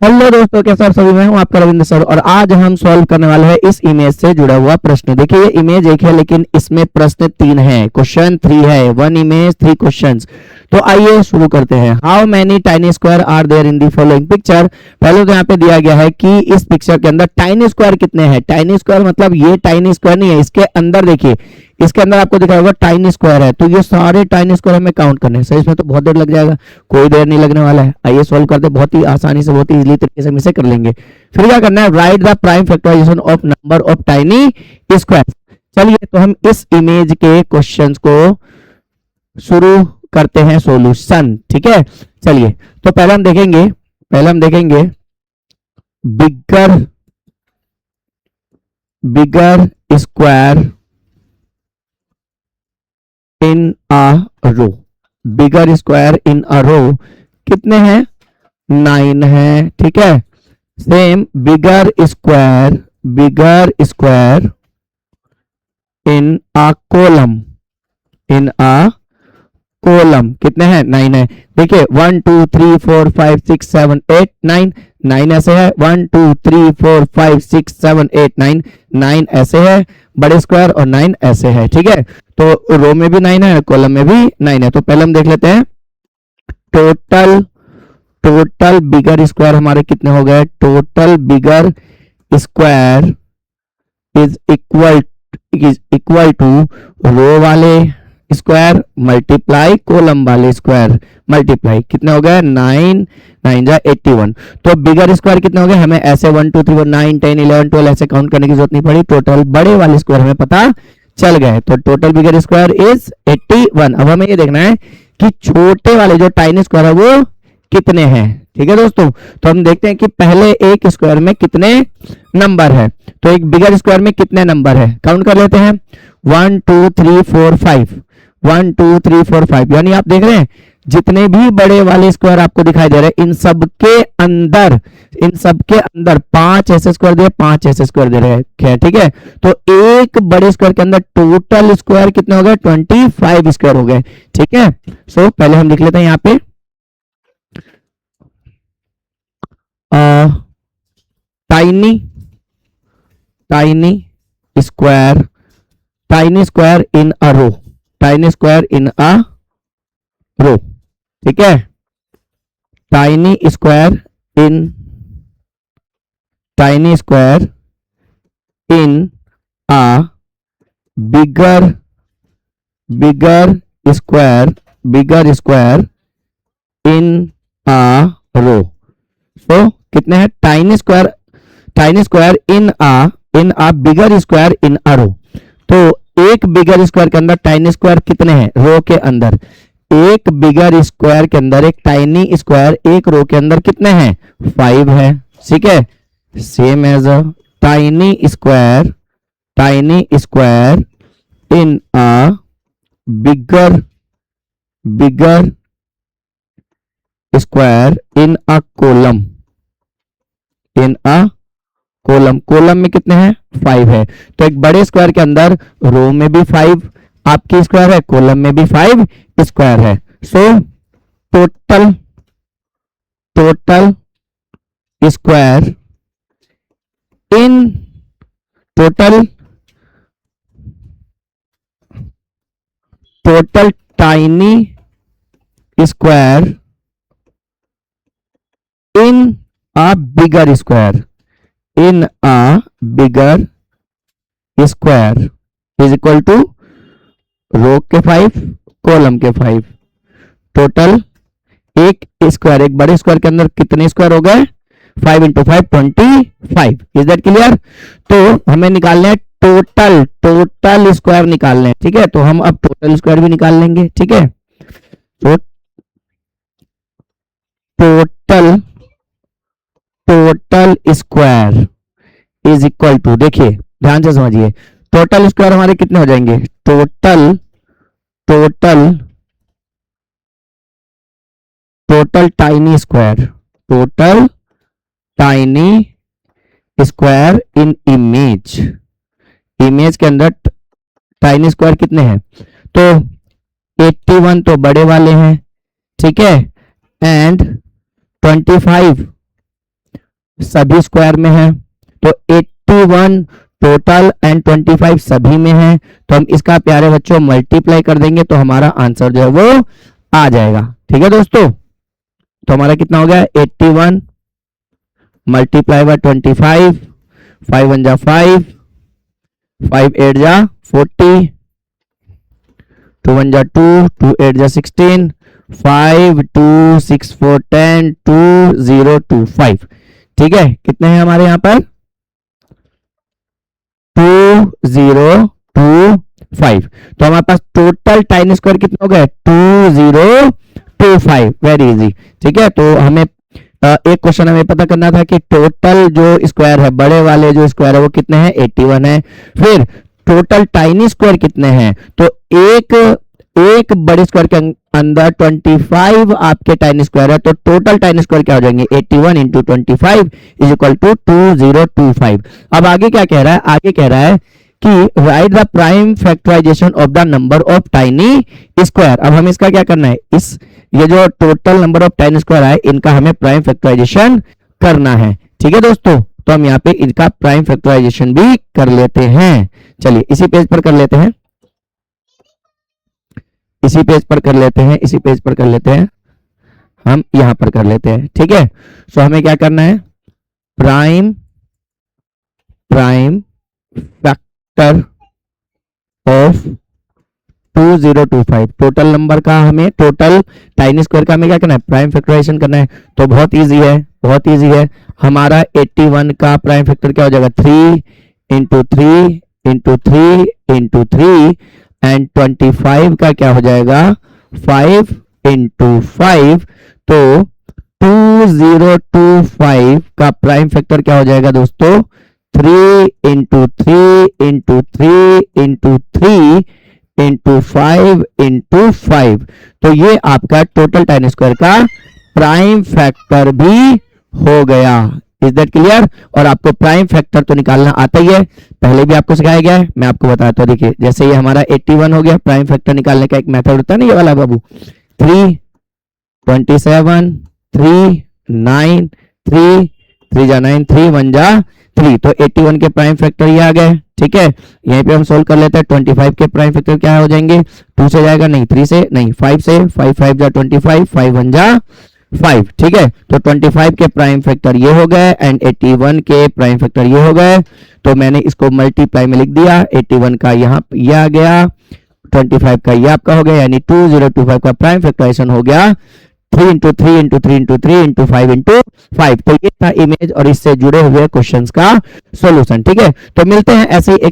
Hello दोस्तों, कैसे आप सभी। मैं हूं आपका रविंद्र सर और आज हम सॉल्व करने वाले हैं इस इमेज से जुड़ा हुआ प्रश्न। देखिए ये इमेज एक है लेकिन इसमें प्रश्न तीन है, क्वेश्चन थ्री है, वन इमेज थ्री क्वेश्चंस। तो आइए शुरू करते हैं। How many tiny square are there in the following picture. पहले तो यहाँ पे दिया गया है कि इस पिक्चर के अंदर टाइनी स्क्वायर कितने हैं। टाइनी स्क्वायर मतलब ये टाइनी स्क्वायर नहीं है, इसके अंदर देखिए, इसके अंदर आपको दिखा होगा टाइनी स्क्वायर है, तो ये सारे टाइनी स्क्वायर हमें काउंट करने हैं। सर इसमें तो बहुत देर लग जाएगा, कोई देर नहीं लगने वाला है। आइए सॉल्व करते, बहुत ही आसानी से, बहुत ही इजीली तरीके से हम इसे कर लेंगे। फिर क्या करना है, write the prime factorisation of number of tiny square. चलिए तो हम इस इमेज के क्वेश्चंस को शुरू करते हैं सॉल्यूशन, ठीक है। चलिए तो पहले हम देखेंगे बिगर बिगर square in a row. Bigger square in अ रो कितने हैं, 9 है, ठीक है। Same bigger square in a column कितने हैं, 9 है। देखिए 1 2 3 4 5 6 7 8 9, 9 ऐसे है। 1 2 3 4 5 6 7 8 9, 9 ऐसे है बड़े स्क्वायर और 9 ऐसे है, ठीक है। तो रो में भी 9 है, कॉलम में भी 9 है। तो पहले हम देख लेते हैं टोटल टोटल बिगर स्क्वायर हमारे कितने हो गए। Total bigger square is equal to row वाले स्क्वायर मल्टीप्लाई कॉलम वाले स्क्वायर मल्टीप्लाई कितने हो गए, 9 9 जा 81। तो बिगर स्क्वायर कितने हो गए, हमें ऐसे 1 2 3 4 9 10 11 12 ऐसे काउंट करने की जरूरत नहीं पड़ी। टोटल बड़े वाले स्क्वायर हमें पता चल गए। तो टोटल बिगर स्क्वायर इज 81। अब हमें ये देखना है कि छोटे वाले जो टाइनी स्क्वायर है वो कितने हैं, ठीक है दोस्तों। तो हम देखते हैं कि पहले एक स्क्वायर में कितने नंबर है। तो एक बिगर स्क्वायर में कितने नंबर है, काउंट कर लेते हैं। 1 2 3 4 5, 1 2 3 4 5, यानी आप देख रहे हैं जितने भी बड़े वाले स्क्वायर आपको दिखाई दे रहे हैं इन सब के अंदर 5 ऐसे स्क्वायर दे, 5 ऐसे स्क्वायर दे रहे हैं, ठीक है। तो एक बड़े स्क्वायर के अंदर टोटल स्क्वायर कितने हो गए, 25 स्क्वायर हो गए, ठीक है। सो पहले हम लिख लेते हैं यहाँ पे tiny square in a row, tiny square in अ रो, ठीक है। Tiny square in a bigger square in अ रो। सो कितने हैं, tiny square in a bigger square in अ रो। तो एक बिगर स्क्वायर के अंदर टाइनी स्क्वायर कितने हैं, रो के अंदर एक बिगर स्क्वायर के अंदर एक टाइनी स्क्वायर एक रो के अंदर कितने हैं, 5 है, ठीक है। Same as a tiny square in a bigger square in a column में कितने हैं, 5 है। तो एक बड़े स्क्वायर के अंदर रो में भी 5 आपकी स्क्वायर है, कॉलम में भी 5 स्क्वायर है। So total square in total tiny square in a bigger square is equal to row के 5 कॉलम के 5। टोटल एक स्क्वायर, एक बड़े स्क्वायर के अंदर कितने स्क्वायर हो गए, 5 इंटू 5 25। Is that clear. तो हमें निकालना है टोटल स्क्वायर निकालने हैं, ठीक है। तो हम अब टोटल स्क्वायर भी निकाल लेंगे, ठीक है। तो total square is equal to, देखिए ध्यान से समझिए, टोटल स्क्वायर हमारे कितने हो जाएंगे, टोटल टाइनी स्क्वायर इन इमेज के अंदर टाइनी स्क्वायर कितने हैं, तो 81 तो बड़े वाले हैं, ठीक है। एंड 25 सभी स्क्वायर में है, तो 81 टोटल एंड 25 सभी में है, तो हम इसका प्यारे बच्चों मल्टीप्लाई कर देंगे तो हमारा आंसर जो है वो आ जाएगा। ठीक है दोस्तों, तो हमारा कितना हो गया 81 मल्टीप्लाई बाय 25, 5 1 जा 5, 5 8 जा 40, 2 1 जा 2, 2 8 जा 16, 5 2 6 4 10 2 0 2 5। ठीक है, कितने हैं हमारे यहाँ पर 2 0 2 5। तो हमारे पास टोटल टाइन स्क्वायर कितना हो गया 2 0 2 5। Very easy. ठीक है, तो हमें एक क्वेश्चन हमें पता करना था कि टोटल जो स्क्वायर है, बड़े वाले जो स्क्वायर है वो कितने हैं 81 है। फिर टोटल टाइनी स्क्वायर कितने हैं, तो एक बड़े स्क्वायर के अंदर 25 आपके टाइनी स्क्वायर है, तो टोटल टाइनी स्क्वायर क्या हो जाएंगे 81 इंटू 25 इज इक्वल टू 2025। अब आगे क्या कह रहा है, आगे कह रहा है कि write the prime factorisation of the number of tiny square. अब हमें इसका क्या करना है, ये जो total number of tiny square है इनका हमें प्राइम फैक्टराइजेशन करना है। ठीक है दोस्तों, तो हम यहाँ पे इनका प्राइम फैक्टराइजेशन भी कर लेते हैं। चलिए इसी पेज पर कर लेते हैं, इसी पेज पर कर लेते हैं, इसी पेज पर कर लेते हैं, हम यहां पर कर लेते हैं। ठीक है, सो हमें क्या करना है, prime factor of 2025 total number का, हमें टोटल टाइनी स्क्वायर का हमें क्या करना है प्राइम फैक्टराइजेशन करना है। तो बहुत इजी है, बहुत इजी है। हमारा 81 का प्राइम फैक्टर क्या हो जाएगा 3 इंटू 3 इंटू 3 इंटू 3 एंड 25 का क्या हो जाएगा 5 इंटू 5। तो 2025 का प्राइम फैक्टर क्या हो जाएगा दोस्तों 3 into 3 into 3 into 3 into 5 into 5। तो ये आपका टोटल टाइनी स्क्वायर का प्राइम फैक्टर भी हो गया। Is that clear? और आपको प्राइम फैक्टर तो निकालना आता ही है, पहले भी आपको सिखाया गया है, मैं आपको बताता हूँ। देखिए जैसे ये हमारा 81 हो गया, प्राइम फैक्टर निकालने का एक मेथड होता है ना ये वाला बाबू, 3 27 3 9 3 3 जा 9 3 1 जा 3। तो 81 के प्राइम फैक्टर ये आ गए। ठीक है, यहीं पे हम सोल्व कर लेते हैं। 25 के प्राइम फैक्टर क्या हो जाएंगे, 2 से जाएगा नहीं, 3 से नहीं, 5 से, 5 5 जा 25, 5 1 जा 5। ठीक है, तो 25 के प्राइम फैक्टर ये हो गए एंड 81 के प्राइम फैक्टर ये हो गए। तो मैंने इसको मल्टीप्लाई में लिख दिया, 81 का यहाँ ये आ गया, 25 का ये आपका हो गया, यानी 2025 का प्राइम फैक्टराइजेशन हो गया 3 into 3 into 3 into 3 into 5 into 5। तो ये था इमेज और इससे जुड़े हुए क्वेश्चंस का सॉल्यूशन। ठीक है, तो मिलते हैं ऐसे ही एक